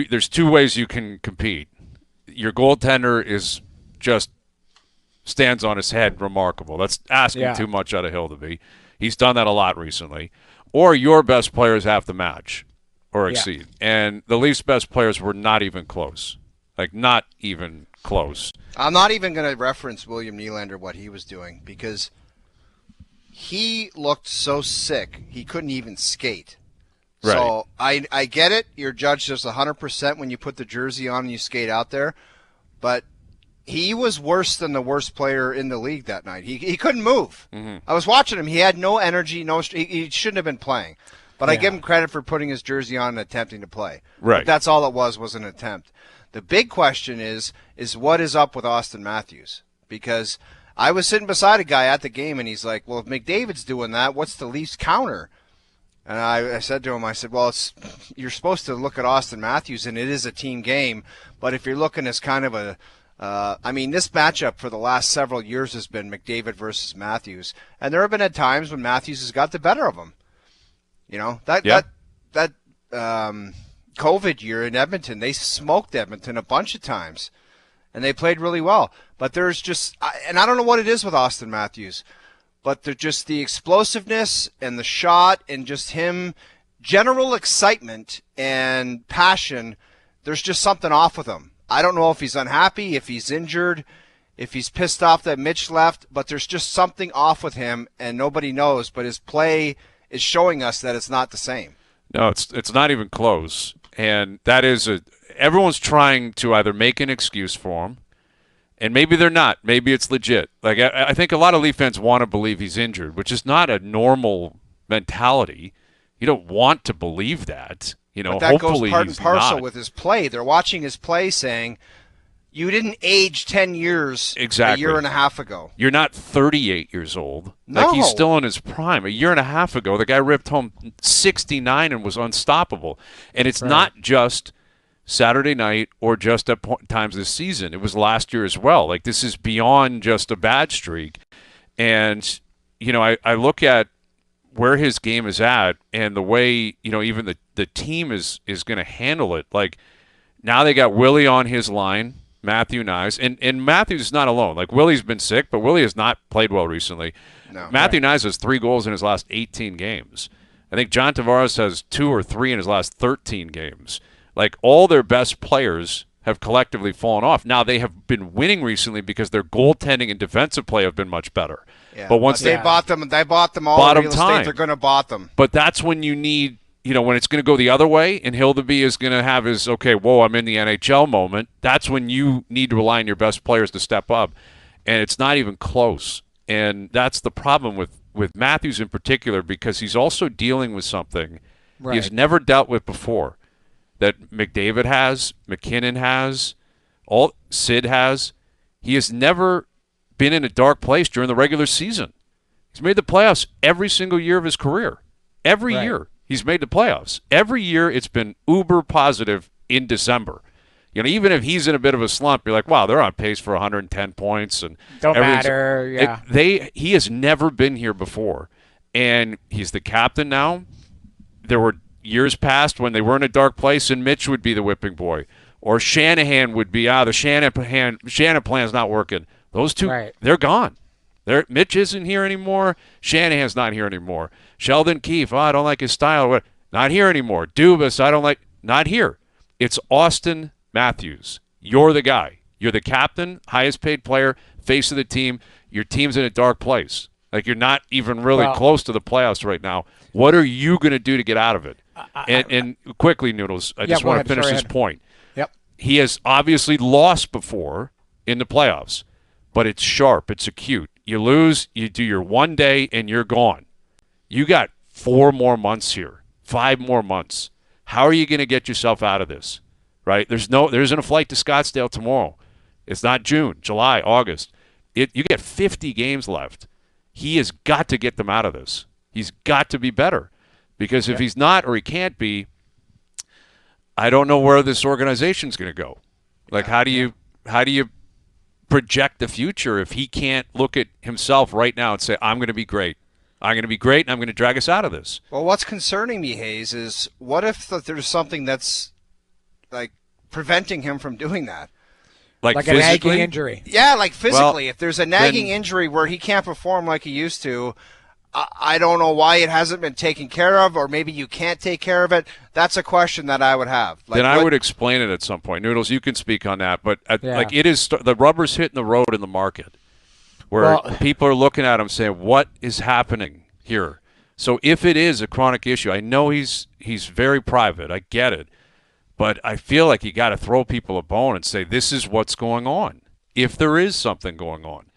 there's two ways you can compete. Your goaltender is just stands on his head, remarkable. That's asking too much out of Hildeby. He's done that a lot recently. Or your best players have to match or exceed. And the Leafs' best players were not even close. Like, not even close. I'm not even going to reference William Nylander, what he was doing, because he looked so sick, he couldn't even skate. Right. So I get it. You're judged just 100% when you put the jersey on and you skate out there. But he was worse than the worst player in the league that night. He couldn't move. Mm-hmm. I was watching him. He had no energy. He shouldn't have been playing. But I give him credit for putting his jersey on and attempting to play. Right. But that's all it was an attempt. The big question is what is up with Auston Matthews? Because I was sitting beside a guy at the game, and he's like, well, if McDavid's doing that, what's the Leafs counter? And I said to him, well, you're supposed to look at Auston Matthews, and it is a team game. But if you're looking as kind of this matchup for the last several years has been McDavid versus Matthews. And there have been at times when Matthews has got the better of him. You know, that COVID year in Edmonton, they smoked Edmonton a bunch of times, and they played really well. But there's just, and I don't know what it is with Auston Matthews, but they're just the explosiveness and the shot and just him, general excitement and passion. There's just something off with him. I don't know if he's unhappy, if he's injured, if he's pissed off that Mitch left, but there's just something off with him, and nobody knows. But his play is showing us that it's not the same. No, it's not even close. And that is everyone's trying to either make an excuse for him, and maybe they're not. Maybe it's legit. Like I think a lot of Leaf fans want to believe he's injured, which is not a normal mentality. You don't want to believe that. You know, but that hopefully goes part he's and parcel not. with his play. They're watching his play saying, you didn't age 10 years exactly. a year and a half ago. You're not 38 years old. No. Like, he's still in his prime. A year and a half ago, the guy ripped home 69 and was unstoppable. And it's not just Saturday night or just at times this season. It was last year as well. Like, this is beyond just a bad streak. And, you know, I look at where his game is at and the way, you know, even the team is going to handle it. Like, now they got Willie on his line. Matthew Nyes. And Matthews is not alone. Like, Willie's been sick, but Willie has not played well recently. No, Matthew Nyes has 3 goals in his last 18 games. I think John Tavares has 2 or 3 in his last 13 games. Like, all their best players have collectively fallen off. Now, they have been winning recently because their goaltending and defensive play have been much better. Yeah, but once they bought them all in real estate, they're going to bought them. But that's when you need, you know, when it's going to go the other way and Hildeby is going to have his, okay, whoa, I'm in the NHL moment, that's when you need to rely on your best players to step up. And it's not even close. And that's the problem with Matthews in particular, because he's also dealing with something he's never dealt with before, that McDavid has, McKinnon has, Sid has. He has never been in a dark place during the regular season. He's made the playoffs every single year of his career. Every year. He's made the playoffs. Every year it's been uber positive in December. You know, even if he's in a bit of a slump, you're like, wow, they're on pace for 110 points. And don't matter, yeah. He has never been here before. And he's the captain now. There were years past when they were in a dark place and Mitch would be the whipping boy. Or Shanahan would be, the Shanahan plan's not working. Those two, they're gone. Mitch isn't here anymore. Shanahan's not here anymore. Sheldon Keefe, I don't like his style. Not here anymore. Dubas, I don't like. Not here. It's Auston Matthews. You're the guy. You're the captain, highest paid player, face of the team. Your team's in a dark place. Like, you're not even really close to the playoffs right now. What are you going to do to get out of it? And quickly, Noodles, I just want to finish this point. Yep. He has obviously lost before in the playoffs, but it's sharp. It's acute. You lose, you do your one day, and you're gone. You got 4 more months here, 5 more months. How are you going to get yourself out of this? Right? There isn't a flight to Scottsdale tomorrow. It's not June, July, August. You get 50 games left. He has got to get them out of this. He's got to be better. Because if he's not or he can't be, I don't know where this organization's going to go. Like, how do you project the future if he can't look at himself right now and say, I'm going to be great. I'm going to be great, and I'm going to drag us out of this. Well, what's concerning me, Hayes, is what if there's something that's preventing him from doing that. Like a physically? nagging injury. Yeah, like physically. Well, if there's a nagging injury where he can't perform like he used to, I don't know why it hasn't been taken care of, or maybe you can't take care of it. That's a question that I would have. Then I would explain it at some point. Noodles, you can speak on that. But it is the rubber's hitting the road in the market where people are looking at him saying, what is happening here? So if it is a chronic issue, I know he's very private. I get it. But I feel like you got to throw people a bone and say, this is what's going on, if there is something going on,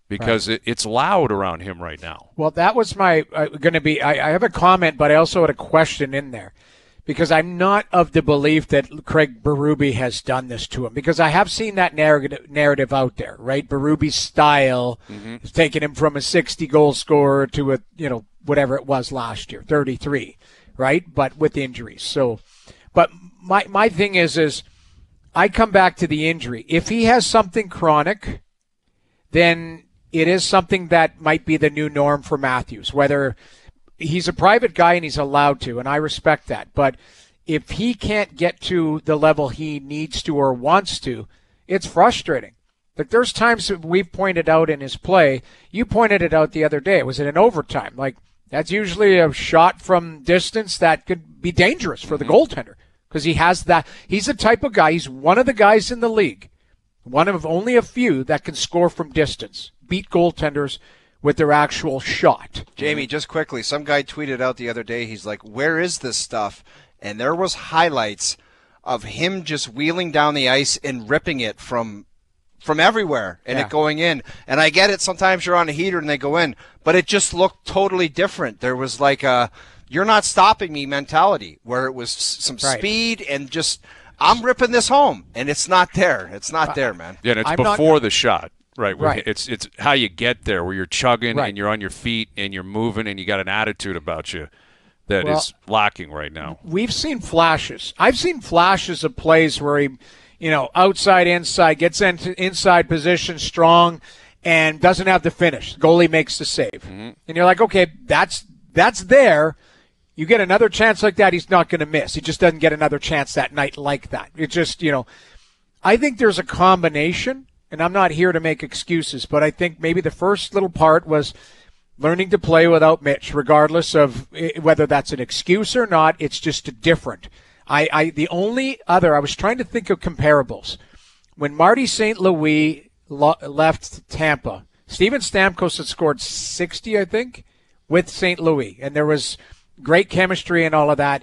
because it's loud around him right now. Well, that was my going to be – I have a comment, but I also had a question in there, because I'm not of the belief that Craig Berube has done this to him, because I have seen that narrative out there, right? Berube's style has taken him from a 60-goal scorer to a, whatever it was last year, 33, right? But with injuries. So, but my thing is I come back to the injury. If he has something chronic, then it is something that might be the new norm for Matthews, whether he's a private guy and he's allowed to, and I respect that. But if he can't get to the level he needs to or wants to, it's frustrating. Like, there's times that we've pointed out in his play. You pointed it out the other day. It was in overtime. Like, that's usually a shot from distance that could be dangerous for the goaltender, because he has that. He's the type of guy. He's one of the guys in the league, one of only a few that can score from distance, beat goaltenders with their actual shot. Jamie, just quickly, some guy tweeted out the other day, he's like, where is this stuff? And there was highlights of him just wheeling down the ice and ripping it from everywhere and it going in. And I get it, sometimes you're on a heater and they go in, but it just looked totally different. There was like a you're not stopping me mentality, where it was some speed and just I'm ripping this home, and it's not there. It's not there, man. Yeah, and it's before the shot. Right. It's how you get there, where you're chugging and you're on your feet and you're moving and you got an attitude about you that is lacking right now. We've seen flashes. I've seen flashes of plays where he, outside, inside, gets into inside position strong and doesn't have the finish. The goalie makes the save. Mm-hmm. And you're like, okay, that's there. You get another chance like that, he's not going to miss. He just doesn't get another chance that night like that. It just, I think there's a combination. And I'm not here to make excuses, but I think maybe the first little part was learning to play without Mitch, regardless of whether that's an excuse or not. It's just different. The only other, I was trying to think of comparables. When Marty St. Louis left Tampa, Steven Stamkos had scored 60, I think, with St. Louis, and there was great chemistry and all of that.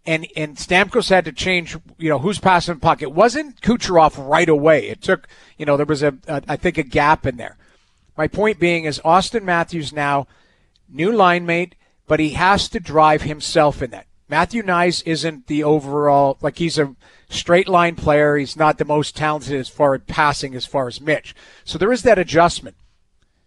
And Stamkos had to change, who's passing the puck. It wasn't Kucherov right away. It took, there was I think a gap in there. My point being is Auston Matthews now, new line mate, but he has to drive himself in that. Matthew Nyes isn't the overall, he's a straight line player. He's not the most talented as far as passing as far as Mitch. So there is that adjustment.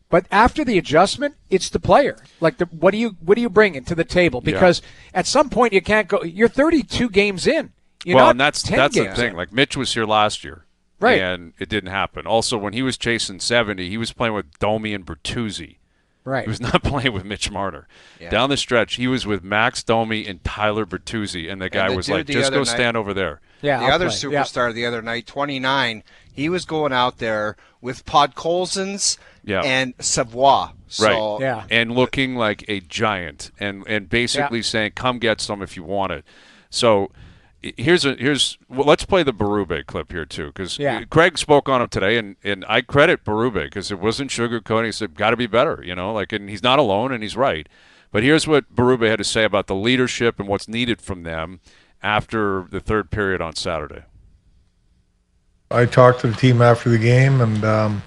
But after the adjustment, it's the player. What do you bring into the table? Because at some point you can't go. You're 32 games in. And that's the thing. Like, Mitch was here last year, right? And it didn't happen. Also, when he was chasing 70, he was playing with Domi and Bertuzzi. Right. He was not playing with Mitch Marner. Yeah. Down the stretch, he was with Max Domi and Tyler Bertuzzi, and the guy was like, "Just go stand over there." Yeah, the other superstar the other night, 29, he was going out there with Podkolzins and Savoie. So, right. And looking like a giant and basically saying, come get some if you want it. So let's play the Berube clip here too, because Craig spoke on him today, and I credit Berube because it wasn't sugarcoating. He said, got to be better, and he's not alone, and he's right. But here's what Berube had to say about the leadership and what's needed from them after the third period on Saturday. I talked to the team after the game, and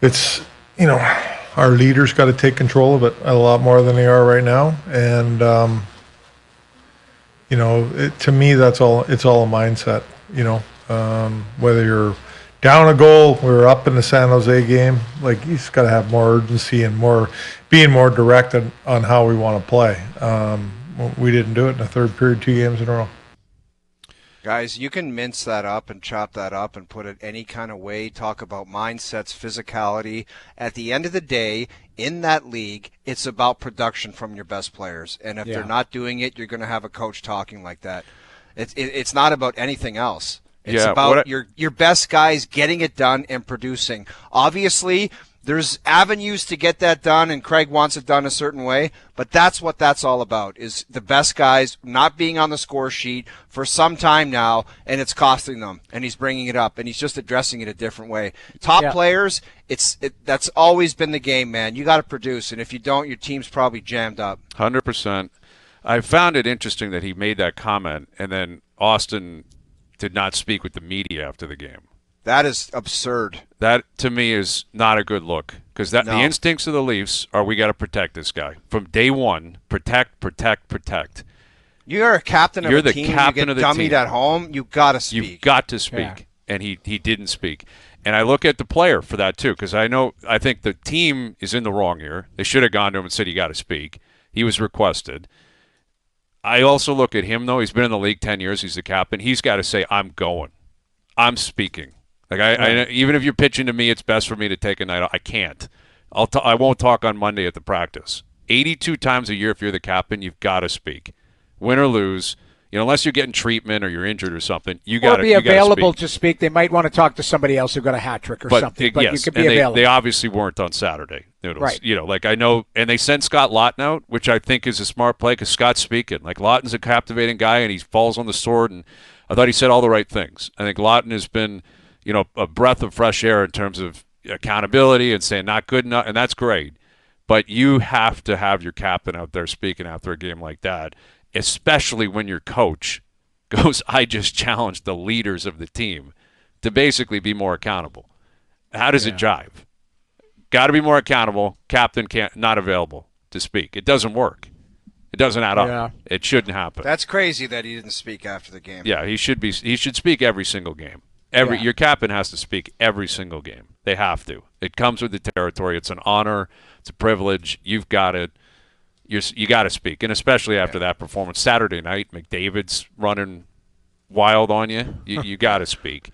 it's, our leaders got to take control of it a lot more than they are right now. And, to me, it's all a mindset, whether you're down a goal, we're up in the San Jose game, you just got to have more urgency and being more direct on how we want to play. We didn't do it in the third period 2 games in a row. Guys, you can mince that up and chop that up and put it any kind of way, talk about mindsets, physicality. At the end of the day, in that league, it's about production from your best players. And if they're not doing it, you're going to have a coach talking like that. It's not about anything else. It's Yeah, about your best guys getting it done and producing. Obviously, there's avenues to get that done, and Craig wants it done a certain way, but that's what that's all about, is the best guys not being on the score sheet for some time now, and it's costing them, and he's bringing it up, and he's just addressing it a different way. Top players, that's always been the game, man. You got to produce, and if you don't, your team's probably jammed up. 100%. I found it interesting that he made that comment, and then Auston did not speak with the media after the game. That is absurd. That, to me, is not a good look, because the instincts of the Leafs are, we got to protect this guy. From day one, protect, protect, protect. You're a captain of You're a the team. captain you of get the dummied team. at home, you got to speak. You've got to speak, and he didn't speak. And I look at the player for that, too, because I think the team is in the wrong here. They should have gone to him and said, you got to speak. He was requested. I also look at him, though. He's been in the league 10 years. He's the captain. He's got to say, I'm going. I'm speaking. Like I even if you're pitching to me, it's best for me to take a night off. I can't. I won't talk on Monday at the practice. 82 times a year, if you're the captain, you've got to speak. Win or lose, unless you're getting treatment or you're injured or something, you got to be available speak. to speak. They might want to talk to somebody else who got a hat trick or something. But yes, you could be and available. They obviously weren't on Saturday. Right. Like I know, and they sent Scott Laughton out, which I think is a smart play because Scott's speaking. Like Laughton's a captivating guy, and he falls on the sword, and I thought he said all the right things. I think Laughton has been, a breath of fresh air in terms of accountability and saying not good enough, and that's great. But you have to have your captain out there speaking after a game like that, especially when your coach goes, I just challenged the leaders of the team to basically be more accountable. How does it jive? Got to be more accountable. Captain not available to speak. It doesn't work. It doesn't add up. It shouldn't happen. That's crazy that he didn't speak after the game. Yeah, he should speak every single game. Your captain has to speak every single game. They have to. It comes with the territory. It's an honor. It's a privilege. You've got it. You got to speak, and especially after that performance Saturday night, McDavid's running wild on you. You got to speak.